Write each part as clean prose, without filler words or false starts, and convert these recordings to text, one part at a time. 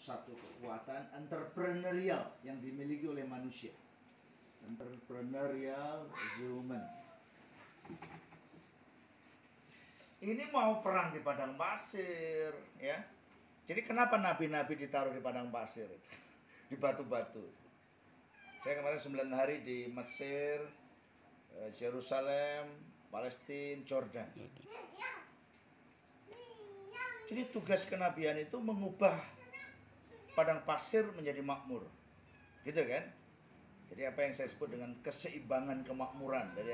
satu kekuatan entrepreneurial yang dimiliki oleh manusia. Entrepreneurial human. Ini mau perang di padang pasir, ya. Jadi kenapa nabi-nabi ditaruh di padang pasir, di batu-batu? Saya kemarin 9 hari di Mesir, Yerusalem, Palestina, Jordan. Jadi tugas kenabian itu mengubah padang pasir menjadi makmur, gitu kan? Jadi apa yang saya sebut dengan keseimbangan kemakmuran dari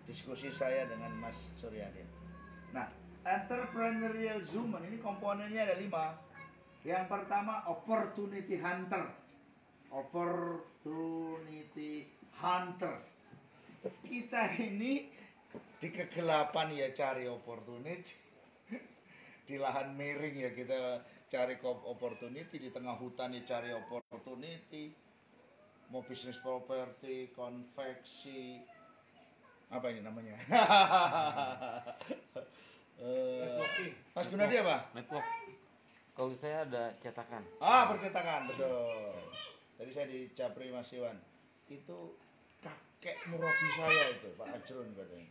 diskusi saya dengan Mas Suryadin. Nah, entrepreneurial human ini komponennya ada 5. Yang pertama opportunity hunter. Opportunity hunter. Kita ini di kegelapan ya cari opportunity. Di lahan miring ya kita cari opportunity, di tengah hutan ya cari opportunity. Mau bisnis properti, konveksi, apa ini namanya? Mas Gunadi apa? Network. Kalau saya ada cetakan. Percetakan, betul. Tadi saya di Capri Mas Iwan. Itu kakek murabi saya itu, Pak Ajrun katanya.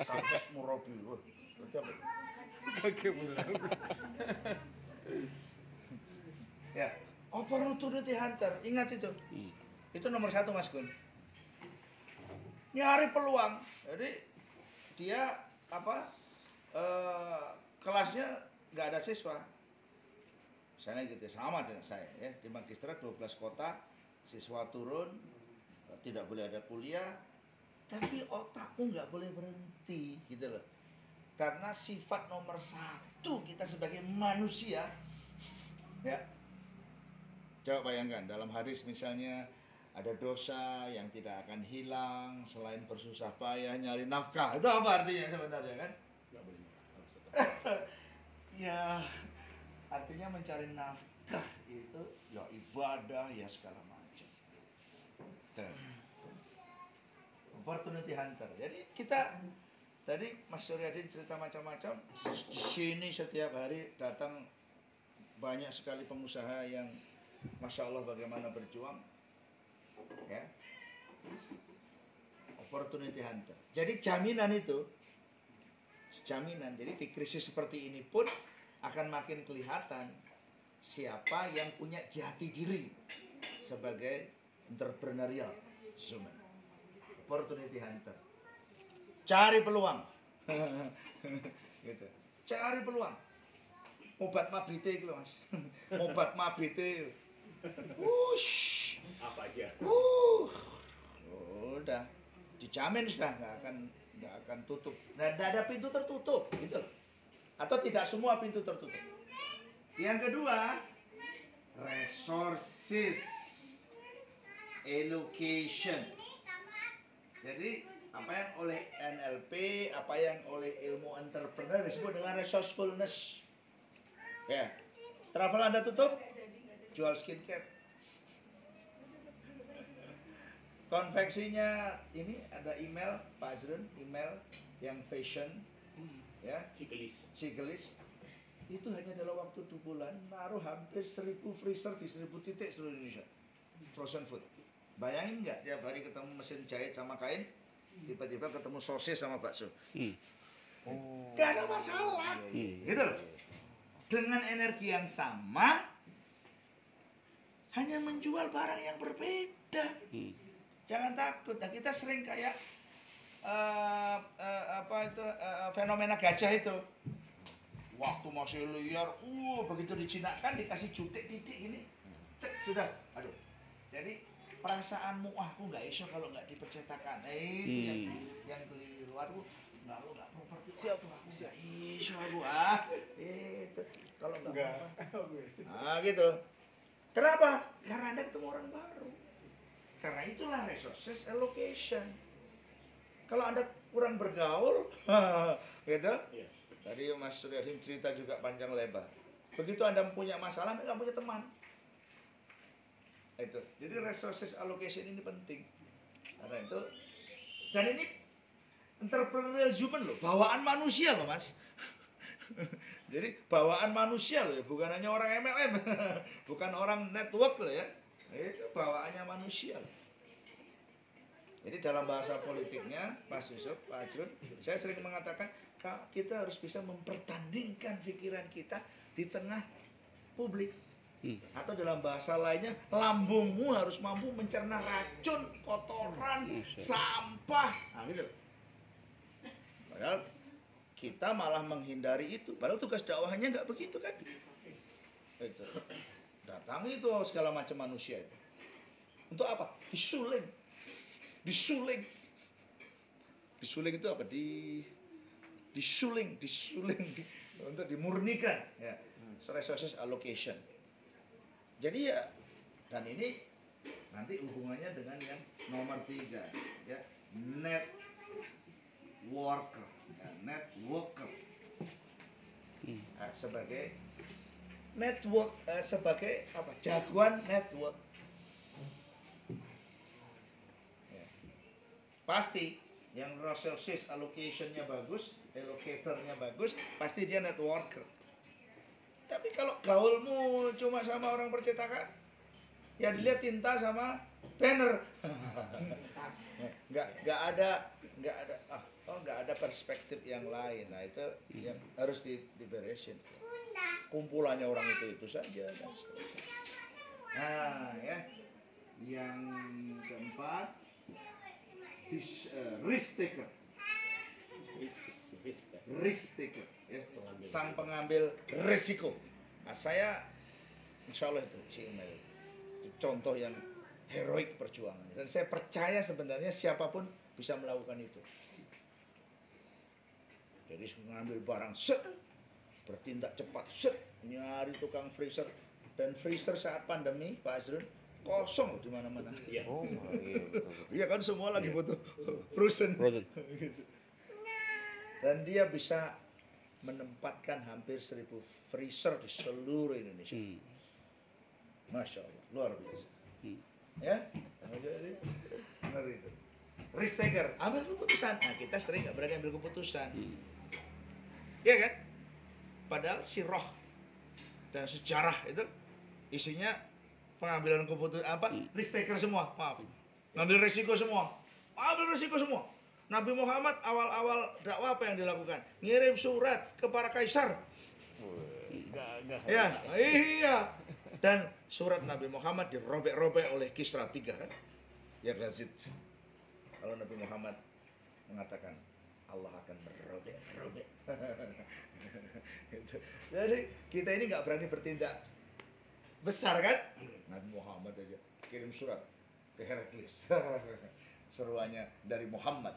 Kakek murabi. Wah, berarti apa? Kakek murabi. Ya, opportunity hunter, ingat itu. Itu nomor 1 Mas Gun. Nyari peluang. Jadi dia kelasnya nggak ada siswa. Misalnya gitu, sama dengan saya ya. Di Magister 12 kota, siswa turun, tidak boleh ada kuliah, tapi otakmu nggak boleh berhenti, gitu loh. Karena sifat nomor 1 kita sebagai manusia, ya. Coba bayangkan dalam hadis misalnya ada dosa yang tidak akan hilang selain bersusah payah nyari nafkah. Itu apa artinya sebenarnya kan? Nggak boleh ya, artinya mencari nafkah itu ya ibadah ya segala macam. Opportunity hunter. Jadi kita tadi Mas Suryadin cerita macam-macam. Di sini setiap hari datang banyak sekali pengusaha yang Masya Allah bagaimana berjuang, ya. Opportunity hunter. Jadi jaminan itu, jadi di krisis seperti ini pun akan makin kelihatan siapa yang punya jati diri sebagai entrepreneurial human. Opportunity hunter. Cari peluang. Gitu. Cari peluang. Obat mabite itu Mas. Obat mabite. Wush. Apa aja? Udah dijamin sudah nggak akan tutup. Nah, tidak ada pintu tertutup, gitu. Atau tidak semua pintu tertutup. Yang kedua, resources allocation. Jadi apa yang oleh NLP, apa yang oleh ilmu entrepreneur disebut dengan resourcefulness. Ya, travel Anda tutup, jual skincare. Konveksinya ini ada email Pak Azrun, email yang fashion, ya, Cigelis. Itu hanya dalam waktu 2 bulan naruh hampir 1000 freezer di 1000 titik seluruh Indonesia. Frozen food. Bayangin nggak tiap hari ketemu mesin jahit sama kain, tiba-tiba ketemu sosis sama bakso. Gak ada masalah. Gitu loh. Dengan energi yang sama, hanya menjual barang yang berbeda. Jangan takut. Nah, kita sering kayak fenomena gajah itu. Waktu masih liar, begitu dijinakkan dikasih jutek titik gini, cek sudah. Aduh. Jadi perasaanmu, aku nggak iso kalau nggak dipercetakan. Itu yang keliru. Aduh, nggak properti. Siap, aku nggak iso aku. Itu kalau nggak. Nah, gitu. Kenapa? Karena Anda ketemu orang baru. Karena itulah resources allocation. Kalau Anda kurang bergaul, gitu. Tadi Mas Suryadin cerita juga panjang lebar. Begitu Anda punya masalah, Anda nggak punya teman. Itu. Jadi resources allocation ini penting. Karena itu. Dan ini entrepreneurial human loh, bawaan manusia loh Mas. Jadi bawaan manusia loh, bukan hanya orang MLM, bukan orang network loh ya. Itu bawaannya manusia. Jadi dalam bahasa politiknya, Pak Yusuf, Pak Ajrun, saya sering mengatakan kita harus bisa mempertandingkan pikiran kita di tengah publik. Atau dalam bahasa lainnya, lambungmu harus mampu mencerna racun, kotoran, sampah. Nah, gitu. Padahal kita malah menghindari itu. Padahal tugas dakwahnya nggak begitu kan? Itu. Datangi itu segala macam manusia itu. Untuk apa? Disuling. Disuling. Disuling itu apa? Disuling untuk dimurnikan. Ya. Resources allocation. Jadi ya, dan ini nanti hubungannya dengan yang nomor 3, ya, networker, ya, networker. Sebagai network, sebagai apa? Jagoan network. Ya. Pasti yang resources allocation-nya bagus, allocator-nya bagus, pasti dia networker. Tapi kalau gaulmu cuma sama orang percetakan, ya dilihat tinta sama banner. nggak ada perspektif yang lain. Nah itu yang harus diberesin. Kumpulannya orang itu saja. Nah ya, yang keempat, risk taker. Risk taker, ya. Sang pengambil resiko. Nah, saya insya Allah itu contoh yang heroik perjuangan. Dan saya percaya sebenarnya siapapun bisa melakukan itu. Jadi mengambil barang, set, bertindak cepat, set, nyari tukang freezer. Dan freezer saat pandemi, Pak Azrun, kosong di mana-mana. Iya. Oh, iya betul. Iya kan semua lagi butuh frozen. Dan dia bisa menempatkan hampir 1000 freezer di seluruh Indonesia. Masya Allah, luar biasa. Ya, jadi ngeri itu. Risk taker, ambil keputusan. Nah, kita sering nggak berani ambil keputusan. Iya kan? Padahal sirah dan sejarah itu isinya pengambilan keputusan apa? Risk taker semua, maaf. Ngambil resiko semua. Ambil resiko semua. Nabi Muhammad awal-awal dakwah apa yang dilakukan? Ngirim surat ke para kaisar. Ya, iya. Dan surat Nabi Muhammad dirobek-robek oleh Kisra III kan? Ya Yazid. Kalau Nabi Muhammad mengatakan Allah akan merobek-robek. Jadi kita ini nggak berani bertindak besar kan? Nabi Muhammad aja kirim surat ke Heraklius. Seruannya dari Muhammad.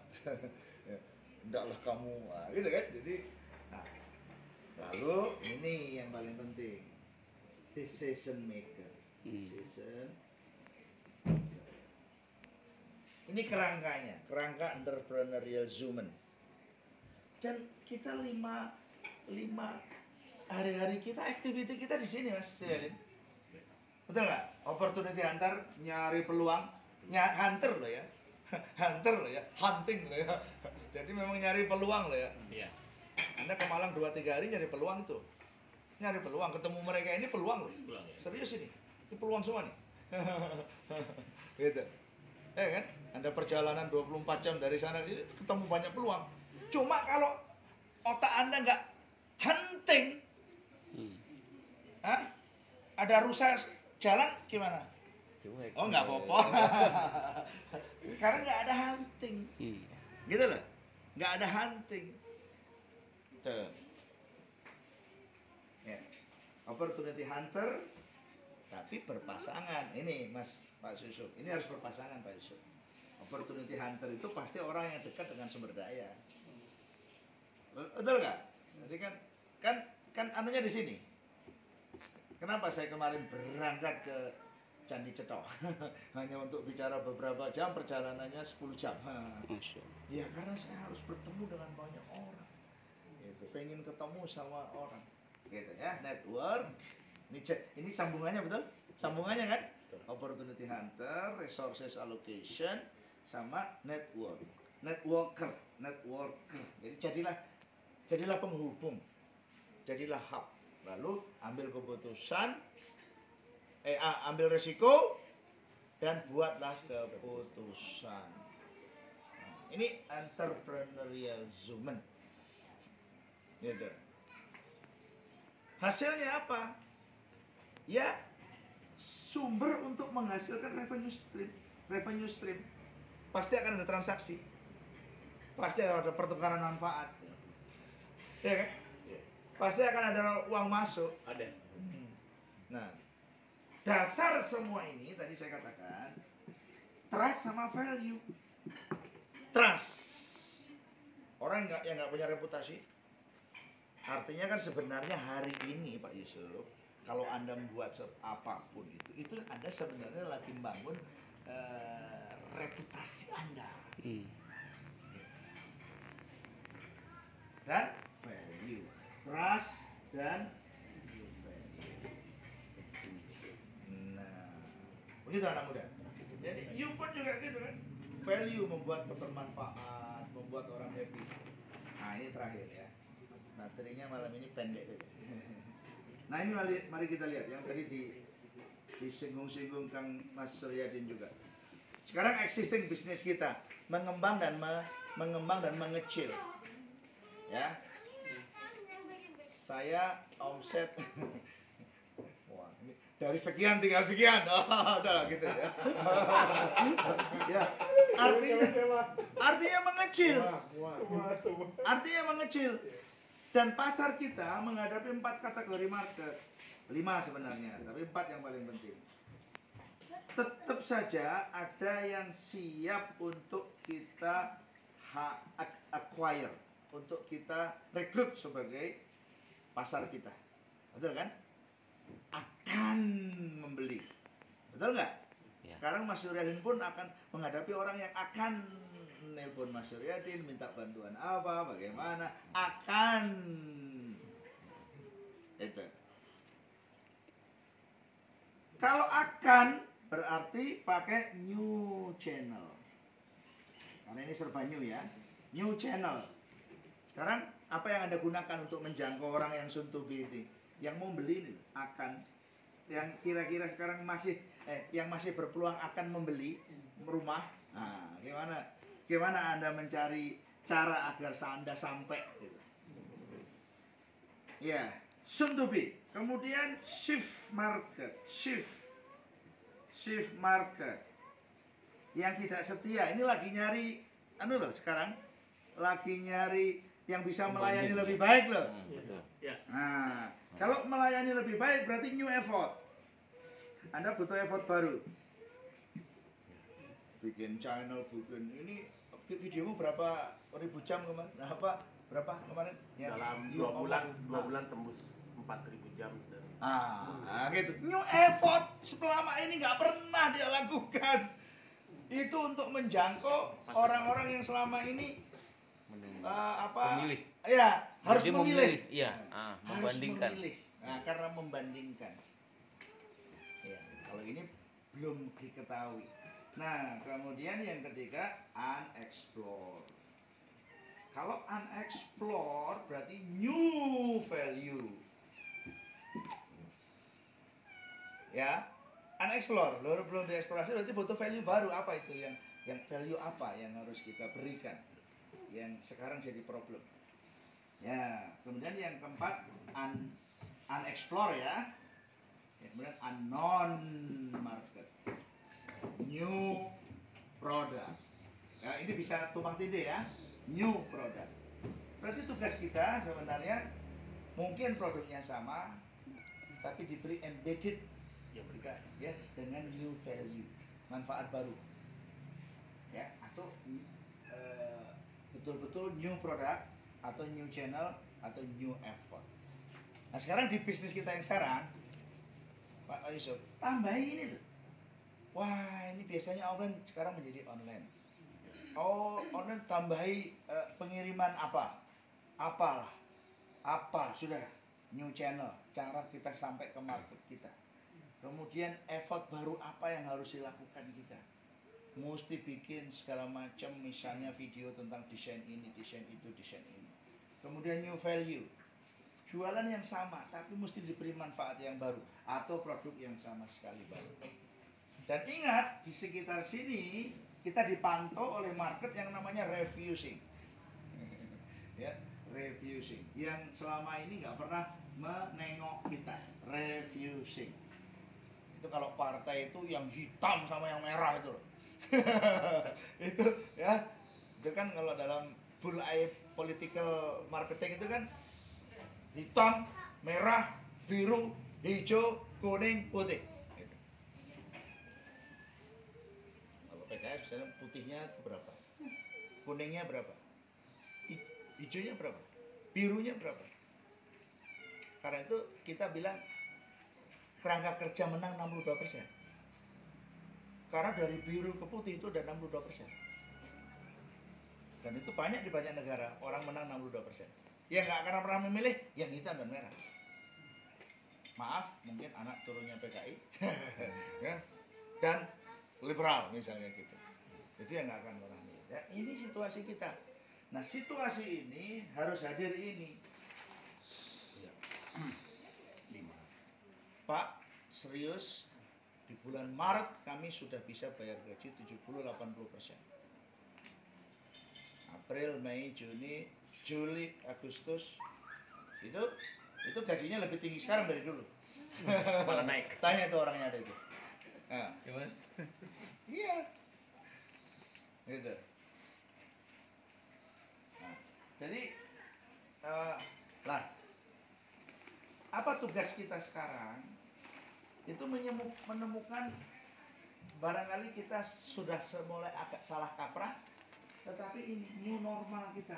Hendaklah kamu, nah, gitu kan? Jadi, nah, lalu ini yang paling penting, decision maker. Ini kerangkanya, kerangka entrepreneurial human. Dan kita lima hari-hari kita, activity kita di sini, Mas. Betul nggak? Opportunity hunter, nyari peluang, hunter loh ya. Hunter loh ya, hunting loh ya. Jadi memang nyari peluang loh ya. Iya. Anda ke Malang 2-3 hari nyari peluang tuh. Nyari peluang, ketemu mereka ini peluang loh. Serius ini. Ini peluang semua nih. Gitu. Kan? Anda perjalanan 24 jam dari sana ketemu banyak peluang. Cuma kalau otak Anda nggak hunting, ada rusak jalan gimana? Oh nggak apa-apa. Karena nggak ada hunting. Gitu loh. Nggak ada hunting. Tuh. Ya. Opportunity hunter tapi berpasangan. Ini Mas Pak Yusuf. Ini harus berpasangan Pak Yusuf. Opportunity hunter itu pasti orang yang dekat dengan sumber daya. Betul nggak? Jadi kan anunya di sini. Kenapa saya kemarin berangkat ke Candi Cetok hanya untuk bicara beberapa jam, perjalanannya 10 jam. Ya karena saya harus bertemu dengan banyak orang. Gitu. Pengen ketemu sama orang. Gitu ya, network. Ini sambungannya betul? Sambungannya kan? Opportunity hunter, resources allocation, sama network. Networker. Jadi jadilah penghubung. Jadilah hub. Lalu ambil keputusan ambil resiko dan buatlah keputusan. Ini entrepreneurial zoom. Gitu. Hasilnya apa? Ya, sumber untuk menghasilkan revenue stream. Revenue stream. Pasti akan ada transaksi. Pasti ada pertukaran manfaat. Ya kan? Pasti akan ada uang masuk. Ada. Nah, dasar semua ini tadi saya katakan trust sama value. Trust. Orang yang nggak punya reputasi, artinya kan sebenarnya hari ini Pak Yusuf, kalau Anda membuat apapun itu Anda sebenarnya lagi membangun reputasi Anda. Dan value, trust dan value. Nah, begitu anak muda. Jadi you pun juga gitu kan. Value membuat bermanfaat, membuat orang happy. Nah ini terakhir ya. Materinya malam ini pendek saja. Nah ini mari kita lihat yang tadi disinggung-singgung Kang Mas Suryadin juga. Sekarang existing bisnis kita mengembang dan mengecil. Ya. Saya omset wah, ini dari sekian tinggal sekian. Oh, udah gitu ya. Ya. Artinya mengecil. Artinya mengecil. Dan pasar kita menghadapi 4 kategori market. 5 sebenarnya, tapi 4 yang paling penting. Tetap saja ada yang siap untuk kita acquire, untuk kita rekrut sebagai pasar kita. Betul kan? Akan membeli. Betul nggak? Ya. Sekarang Mas Suryadin pun akan menghadapi orang yang akan nelpon Mas Suryadin, minta bantuan apa, bagaimana, akan itu. Kalau akan berarti pakai new channel. Karena ini serba new ya. New channel. Sekarang apa yang Anda gunakan untuk menjangkau orang yang soon to be ini? Yang mau beli ini akan, yang kira-kira sekarang masih yang masih berpeluang akan membeli rumah. Nah, gimana Anda mencari cara agar Anda sampai gitu. Ya, soon to be. Kemudian shift market. Shift market. Yang tidak setia, ini lagi nyari loh sekarang. Lagi nyari yang bisa melayani lebih baik loh. Nah, kalau melayani lebih baik berarti new effort. Anda butuh effort baru. Bikin channel, bikin ini videomu berapa ribu jam kemarin? Berapa kemarin? Ya, Dalam 2 bulan tembus 4.000 jam dan gitu. New effort selama ini nggak pernah dia lakukan. Itu untuk menjangkau orang-orang yang selama ini pemilih. Ya, harus Jadi memilih. Iya, membandingkan. Harus memilih. Nah, karena membandingkan. Ya, kalau ini belum diketahui. Nah, kemudian yang ketiga unexplored. Kalau unexplored berarti new value. Ya, unexplored, belum dieksplorasi berarti butuh value baru. Apa itu yang value apa yang harus kita berikan? Yang sekarang jadi problem. Ya, kemudian yang keempat unexplored ya. Kemudian unknown market. New product. Ya, ini bisa tumpang tindih ya. New product. Berarti tugas kita sebenarnya mungkin produknya sama, tapi diberi embedded ya dengan new value, manfaat baru. Ya, atau betul-betul new product atau new channel atau new effort. Nah, sekarang di bisnis kita yang sekarang, Pak Yusuf, tambahin ini loh. Wah, ini biasanya offline sekarang menjadi online. Oh, online tambahi pengiriman apa sudah new channel, cara kita sampai ke market kita. Kemudian effort baru apa yang harus dilakukan kita? Mesti bikin segala macam, misalnya video tentang desain ini, desain itu, desain ini. Kemudian new value. jualan yang sama tapi mesti diberi manfaat yang baru atau produk yang sama sekali baru. Dan ingat, di sekitar sini kita dipantau oleh market yang namanya refusing. Ya, refusing yang selama ini nggak pernah menengok kita. Refusing itu kalau partai itu yang hitam sama yang merah itu loh. Itu ya, itu kan kalau dalam full eye political marketing itu kan hitam, merah, biru, hijau, kuning, putih. Gitu. Kalau PKS misalnya putihnya berapa, kuningnya berapa, hijaunya berapa, birunya berapa. Karena itu kita bilang kerangka kerja menang 62%. Karena dari biru ke putih itu ada 62%. Dan itu banyak di banyak negara, orang menang 62%. Yang nggak akan pernah memilih yang hitam dan merah. Maaf, mungkin anak turunnya PKI ya, dan liberal misalnya gitu. Itu yang nggak akan pernah milih. Ya, ini situasi kita. Nah, situasi ini harus hadir ini. Pak, serius, di bulan Maret kami sudah bisa bayar gaji 70-80%. April, Mei, Juni, Juli, Agustus itu gajinya lebih tinggi sekarang dari dulu. Malah naik. Tanya itu orangnya ada itu. Nah, Gimana? iya, gitu. Nah, jadi lah, apa tugas kita sekarang? Itu menemukan barangkali kita sudah mulai agak salah kaprah, tetapi ini new normal kita,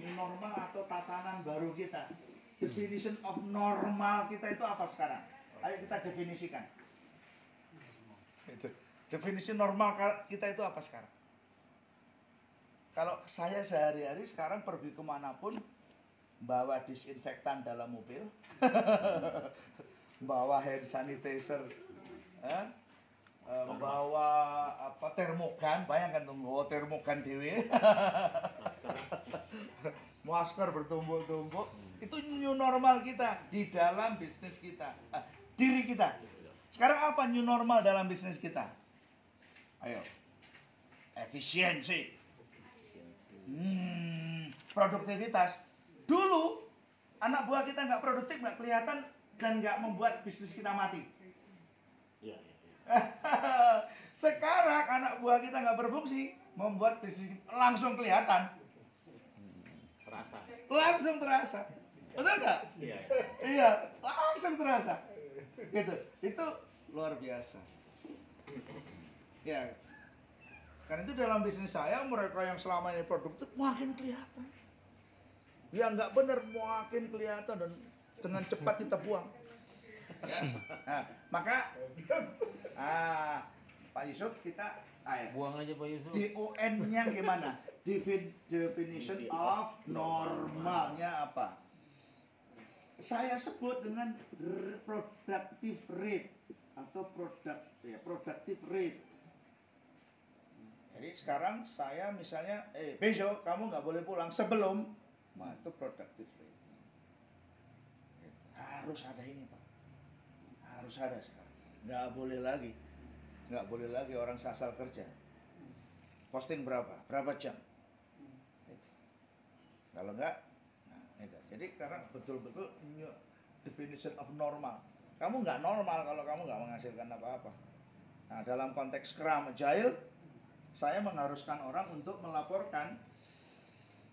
new normal atau tatanan baru kita. Definition of normal kita itu apa sekarang? Ayo kita definisikan. Itu. Definisi normal kita itu apa sekarang? Kalau saya sehari-hari sekarang pergi kemanapun bawa disinfektan dalam mobil, bawa hand sanitizer, bawa apa termogan, bayangkan tuh, bawa termogan dewe, masker bertumpuk-tumpuk, itu new normal kita di dalam bisnis kita, diri kita. Sekarang apa new normal dalam bisnis kita? Ayo, efisiensi, produktivitas. Dulu anak buah kita nggak produktif, nggak kelihatan, dan nggak membuat bisnis kita mati. Sekarang anak buah kita nggak berfungsi, membuat bisnis langsung kelihatan, langsung terasa, betul nggak? Iya, langsung terasa. Gitu, itu luar biasa. Ya, karena itu dalam bisnis saya mereka yang selama ini produktif makin kelihatan. Yang nggak benar makin kelihatan dan dengan cepat kita buang. Ya. Nah, maka Pak Yusuf kita buang aja Pak Yusuf. Di UN-nya gimana? Definition of normalnya apa? Saya sebut dengan productive rate atau productive rate. Jadi sekarang saya misalnya, besok kamu nggak boleh pulang sebelum, nah itu productive rate. Harus ada ini Pak, harus ada sekarang. Nggak boleh lagi orang asal kerja. Posting berapa jam. Kalau nggak, nah, itu. Jadi karena betul-betul definition of normal. Kamu nggak normal kalau kamu nggak menghasilkan apa-apa. Nah dalam konteks Scrum Agile, saya mengharuskan orang untuk melaporkan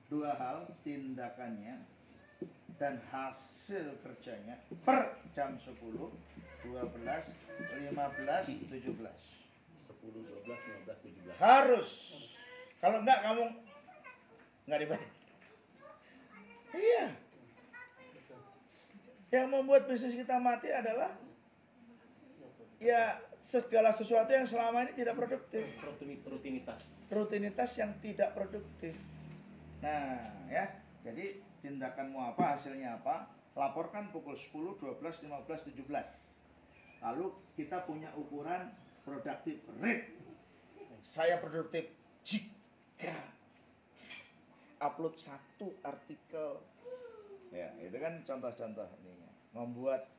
dua hal, tindakannya dan hasil kerjanya per jam 10, 12, 15, 17. 10, 12, 15, 17. Harus. Kalau enggak kamu enggak dibayar. Iya. Yang membuat bisnis kita mati adalah ya segala sesuatu yang selama ini tidak produktif. Rutinitas yang tidak produktif. Nah, ya. Jadi tindakanmu apa, hasilnya apa? Laporkan pukul 10, 12, 15, 17. Lalu kita punya ukuran productive rate. Saya produktif jika upload 1 artikel Ya, itu kan contoh-contoh ininya. Membuat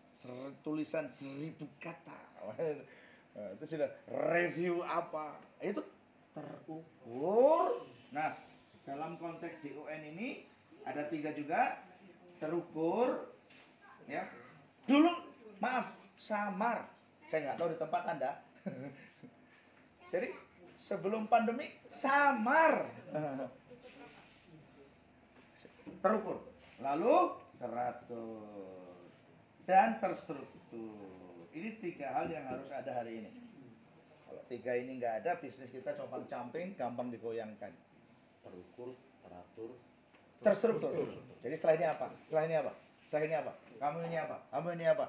tulisan 1000 kata. Nah, itu sudah review apa? Itu terukur. Nah, dalam konteks DON ini ada 3 juga. Terukur, ya. Dulu, maaf, samar. Saya nggak tahu di tempat Anda. Jadi sebelum pandemi samar. Terukur, lalu teratur dan terstruktur. Ini 3 hal yang harus ada hari ini. Kalau 3 ini nggak ada, bisnis kita compang-camping, gampang digoyangkan. Terukur, teratur, Terstruktur. Jadi setelah ini apa? Setelah ini apa? Setelah ini apa? Kamu ini apa? Kamu ini apa?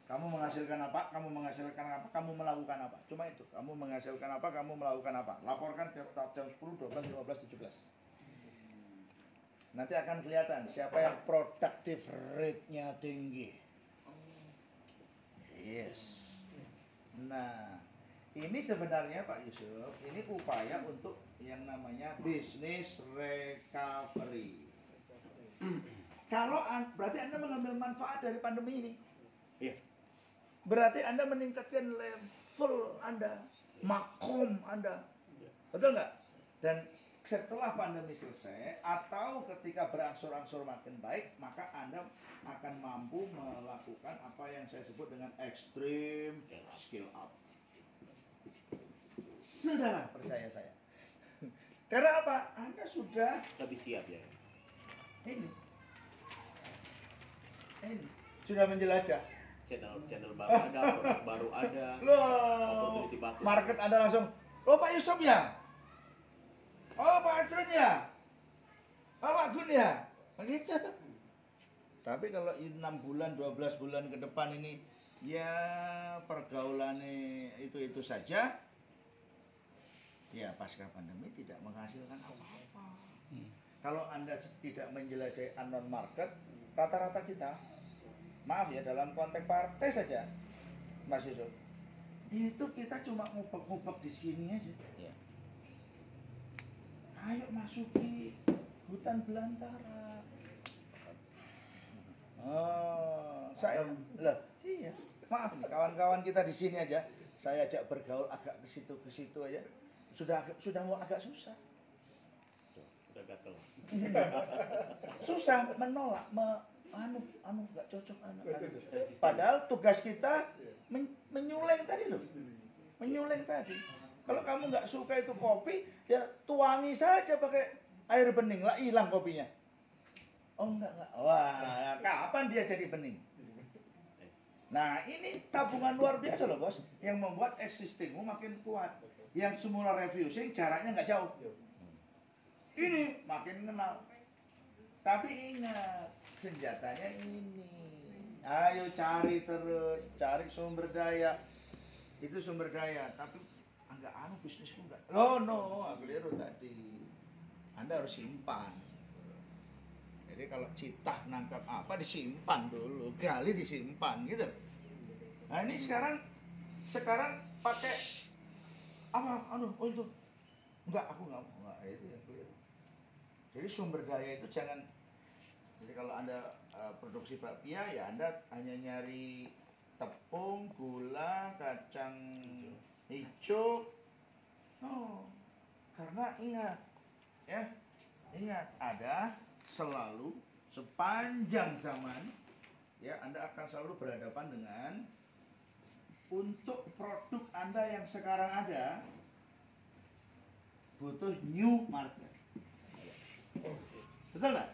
Kamu menghasilkan apa? Kamu menghasilkan apa? Kamu melakukan apa? Cuma itu. Kamu menghasilkan apa? Kamu melakukan apa? Laporkan tiap jam 10, 12, 15, 17. Nanti akan kelihatan siapa yang productive rate-nya tinggi. Yes. Nah, ini sebenarnya Pak Yusuf, ini upaya untuk yang namanya business recovery. Kalau berarti Anda mengambil manfaat dari pandemi ini. Iya. Berarti Anda meningkatkan level Anda, makom Anda. Betul nggak? Dan setelah pandemi selesai atau ketika berangsur-angsur makin baik, maka Anda akan mampu melakukan apa yang saya sebut dengan extreme skill up. Saudara, percaya saya. Karena apa? Anda sudah Lebih siap ya. ini sudah menjelajah. Channel baru ada, produk baru ada. Loh, Opportunity bagus. market Anda langsung, oh Pak Yusuf ya? Oh Pak Ajrun ya? Oh Pak Gun ya? Begitu. Tapi kalau 6 bulan, 12 bulan ke depan ini, ya pergaulannya itu saja, ya pasca pandemi tidak menghasilkan apa-apa. Kalau Anda tidak menjelajahi unknown market, rata-rata kita, maaf ya, dalam konteks partai saja, Mas Yusuf, itu kita cuma ngubek-ngubek di sini aja. Iya. Ayo masuki hutan belantara. Oh, saya loh, iya. Maaf nih, kawan-kawan kita di sini aja, saya ajak bergaul agak ke situ aja. Sudah mau agak susah. Udah gatel. Susah menolak, anu nggak cocok anu. Padahal tugas kita menyuleng tadi loh. Menyuleng tadi. Kalau kamu nggak suka itu kopi, ya tuangi saja pakai air bening lah, hilang kopinya. Oh enggak. Wah, kapan dia jadi bening? Nah, ini tabungan luar biasa loh, Bos, yang membuat existingmu makin kuat. Yang semula refusing jaraknya nggak jauh. Ini makin kenal. Tapi ingat, senjatanya ini. Ayo cari terus, cari sumber daya. Itu sumber daya, tapi enggak bisnisku enggak. No, keliru tadi. Anda harus simpan. Jadi kalau citah nangkap apa disimpan dulu, gali disimpan gitu. Nah, ini sekarang pakai apa? Oh itu. Enggak, aku enggak. Itu yang keliru. Jadi sumber daya itu jangan. Jadi kalau Anda produksi bakpia, ya Anda hanya nyari tepung, gula, kacang hijau. Oh, karena ingat ada selalu sepanjang zaman, ya Anda akan selalu berhadapan dengan untuk produk Anda yang sekarang ada butuh new market. Betul nggak?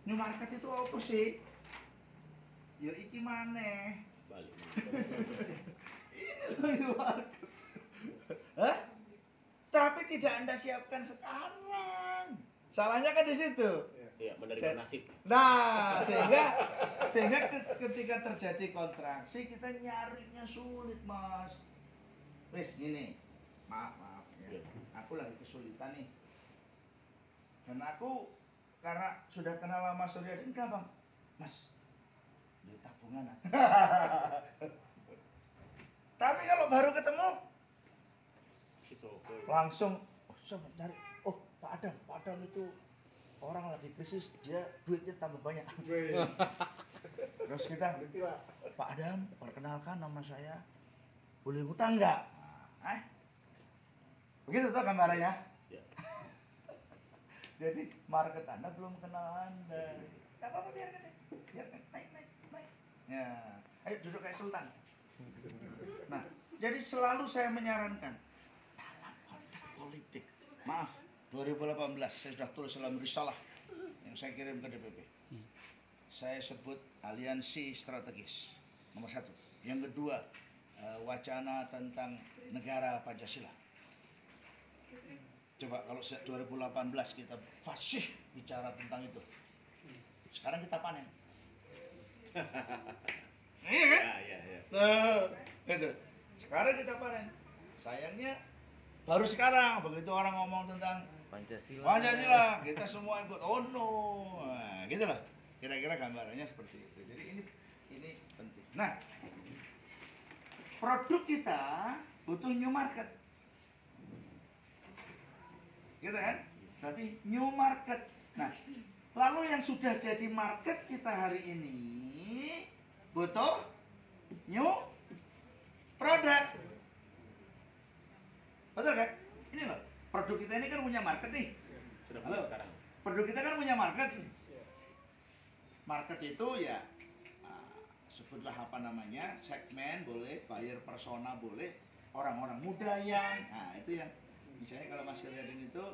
New market itu apa sih? Ya iki maneh. Balik. Ini loh new market. Hah? Tapi tidak Anda siapkan sekarang. Salahnya kan di situ. Iya, menerima nasib. Nah, sehingga ketika terjadi kontraksi kita nyarinya sulit, Mas. Wes gini. Maaf ya. Aku lagi kesulitan nih. Dan aku karena sudah kenal lama Suryadin, gampang. Mas, duit tabungan. Tapi kalau baru ketemu langsung cari. Oh, Pak Adam itu orang lagi krisis, dia duitnya tambah banyak. Terus kita, Pak Adam, perkenalkan nama saya, boleh hutang nggak? Begitu tuh gambarannya. Ya. Jadi market Anda belum kenal Anda. Gak apa-apa, biarkan deh. Biarkan, naik. Ya, ayo duduk kayak sultan. Nah, jadi selalu saya menyarankan dalam konteks politik. Maaf, 2018 saya sudah tulis dalam risalah yang saya kirim ke DPP. Saya sebut aliansi strategis nomor 1. Yang kedua, wacana tentang negara Pancasila. Coba kalau 2018 kita fasih bicara tentang itu. Sekarang kita panen. Iya kan? Ya. Gitu. Sekarang kita panen. Sayangnya baru sekarang begitu orang ngomong tentang Pancasila, kita semua ikut. Oh no, nah, gitulah. Kira-kira gambarannya seperti itu. Jadi ini penting. Nah, produk kita butuh new market, gitu kan? Berarti new market. Nah, lalu yang sudah jadi market kita hari ini butuh new produk. Betul kan? Ini loh, produk kita ini kan punya market nih. Sudah punya sekarang. Produk kita kan punya market. Market itu ya sebutlah apa namanya, segmen boleh, buyer persona boleh, orang-orang muda yang, nah itu yang misalnya kalau Mas lihatin itu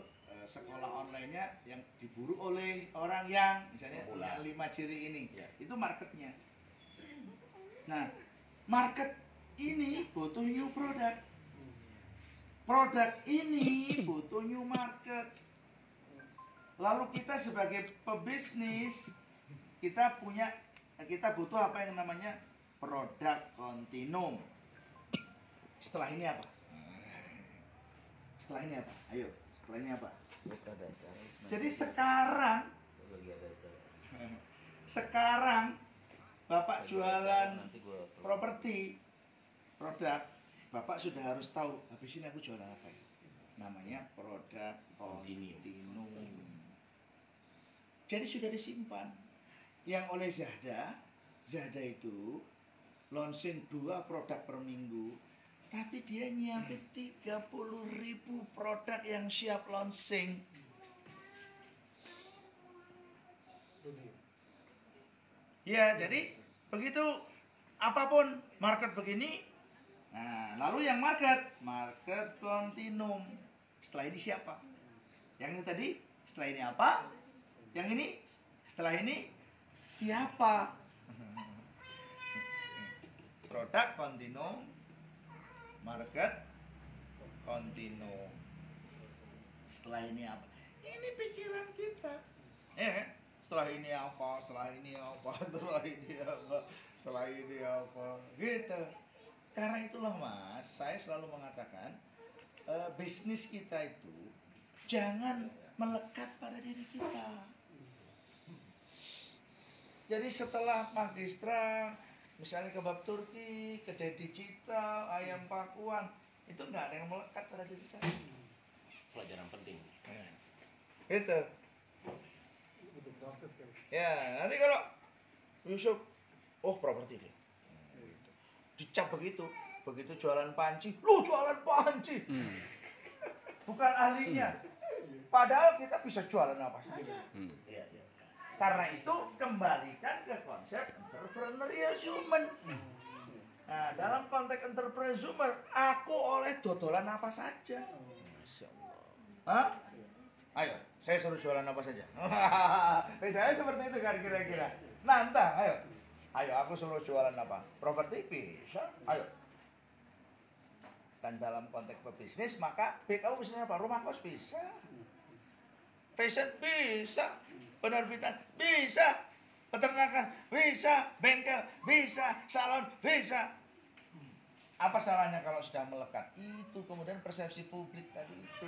sekolah online-nya yang diburu oleh orang yang misalnya punya 5 ciri ini, Ya. itu marketnya. Nah, market ini butuh new product. Produk ini butuh new market. Lalu kita sebagai pebisnis, kita butuh apa yang namanya produk kontinum. Setelah ini apa? Setelah ini apa? Ayo, setelah ini apa? Jadi sekarang Bapak jualan properti, produk, Bapak sudah harus tahu habis ini aku jualan apa ya? Namanya produk kontinum. Jadi sudah disimpan. Yang oleh Zahda itu launching 2 produk per minggu, tapi dia nyiapin 30.000 produk yang siap launching. Ya, jadi begitu apapun market begini. Nah, lalu yang market kontinum. Setelah ini siapa? Yang ini tadi, setelah ini apa? Yang ini, setelah ini siapa? Produk kontinum, market kontinum. Setelah ini apa? Ini pikiran kita. Ya, setelah ini apa? Setelah ini apa? Setelah ini apa? Setelah ini apa? Gitu. Karena itulah Mas, saya selalu mengatakan bisnis kita itu jangan melekat pada diri kita. Jadi setelah Magistra, misalnya kebab Turki, kedai digital, ayam pakuan, itu nggak ada yang melekat pada diri saya. Pelajaran penting. Gitu. Ya, nanti kalau Yusuf, oh properti dia, dicap begitu jualan panci, lu jualan panci, bukan ahlinya. Padahal kita bisa jualan apa saja. Karena itu kembalikan ke konsep entrepreneurial human. Nah, dalam konteks entrepreneurial human, aku oleh dodolan apa saja. Hah? Ayo, saya suruh jualan apa saja. Misalnya seperti itu kan kira-kira. Nantang, ayo. Ayo, aku suruh jualan apa? Properti bisa. Ayo. Dan dalam konteks pebisnis, maka kamu bisnis apa? Rumah kos bisa. Fashion bisa. Penerbitan bisa. Peternakan bisa. Bengkel bisa. Salon bisa. Apa salahnya kalau sudah melekat? Itu kemudian persepsi publik tadi itu.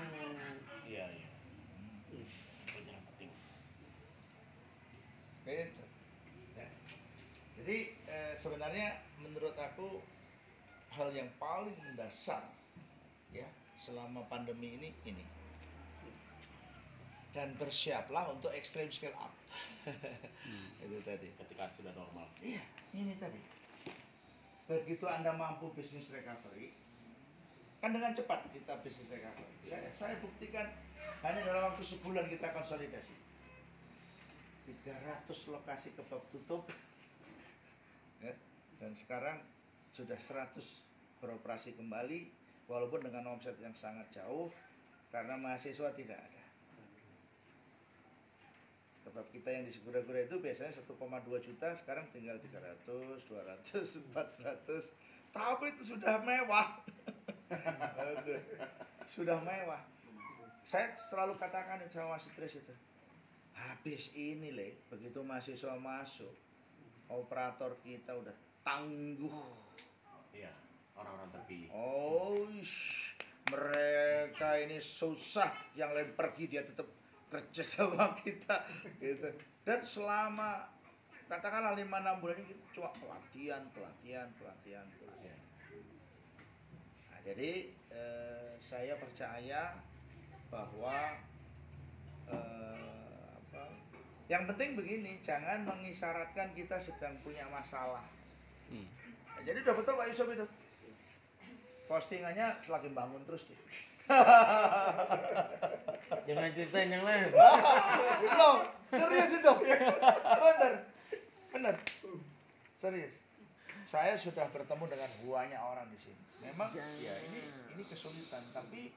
Iya. Pelajaran penting. Gitu. Ya. Jadi sebenarnya menurut aku hal yang paling mendasar ya selama pandemi ini. dan bersiaplah untuk extreme scale up. Itu tadi. Ketika sudah normal. Iya, ini tadi. Begitu Anda mampu bisnis recovery, kan dengan cepat kita bisnis recovery. Saya buktikan hanya dalam waktu sebulan kita konsolidasi. 300 lokasi kebab tutup, ya, dan sekarang sudah 100 beroperasi kembali, walaupun dengan omset yang sangat jauh karena mahasiswa tidak ada. Kebab kita yang di Segura-Gura itu biasanya 1,2 juta, sekarang tinggal 300, 200, 400. Tapi itu sudah mewah. Sudah mewah. Saya selalu katakan sama Mas Idris itu. Habis ini begitu mahasiswa masuk, operator kita udah tangguh. Iya, orang-orang terpilih. Oh, mereka ini susah, yang lain pergi dia tetap kerja sama kita gitu. Dan selama katakanlah 5-6 bulan ini cuma pelatihan. Nah, jadi saya percaya bahwa yang penting begini, jangan mengisyaratkan kita sedang punya masalah. Nah, jadi udah betul Pak Yusuf itu. Postingannya lagi bangun terus dia. Jangan ceritain yang lain. Loh, serius itu. Bener. Serius. Saya sudah bertemu dengan banyak orang di sini. Memang ya ini kesulitan, tapi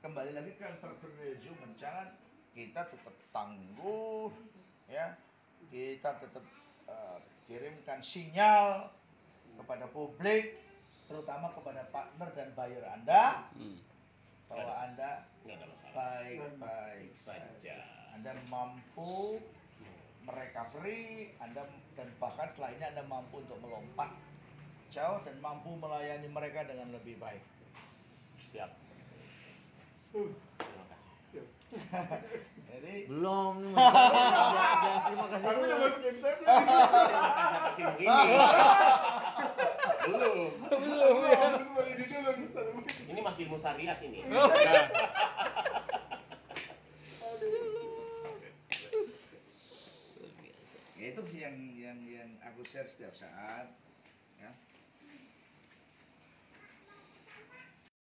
kembali lagi ke entrepreneurialism, jangan kita tetap tangguh, ya, kita tetap kirimkan sinyal kepada publik, terutama kepada partner dan buyer Anda, bahwa Anda baik-baik saja, Anda mampu merecovery, Anda dan bahkan setelah ini Anda mampu untuk melompat jauh dan mampu melayani mereka dengan lebih baik. Siap. Terima kasih. Jadi Belum nih. Jangan terima kasih. Aku udah masuk episode. Terima kasih atas yang begini. Belum ya. Ini masih ilmu syariat ini. ya itu yang aku share setiap saat, ya.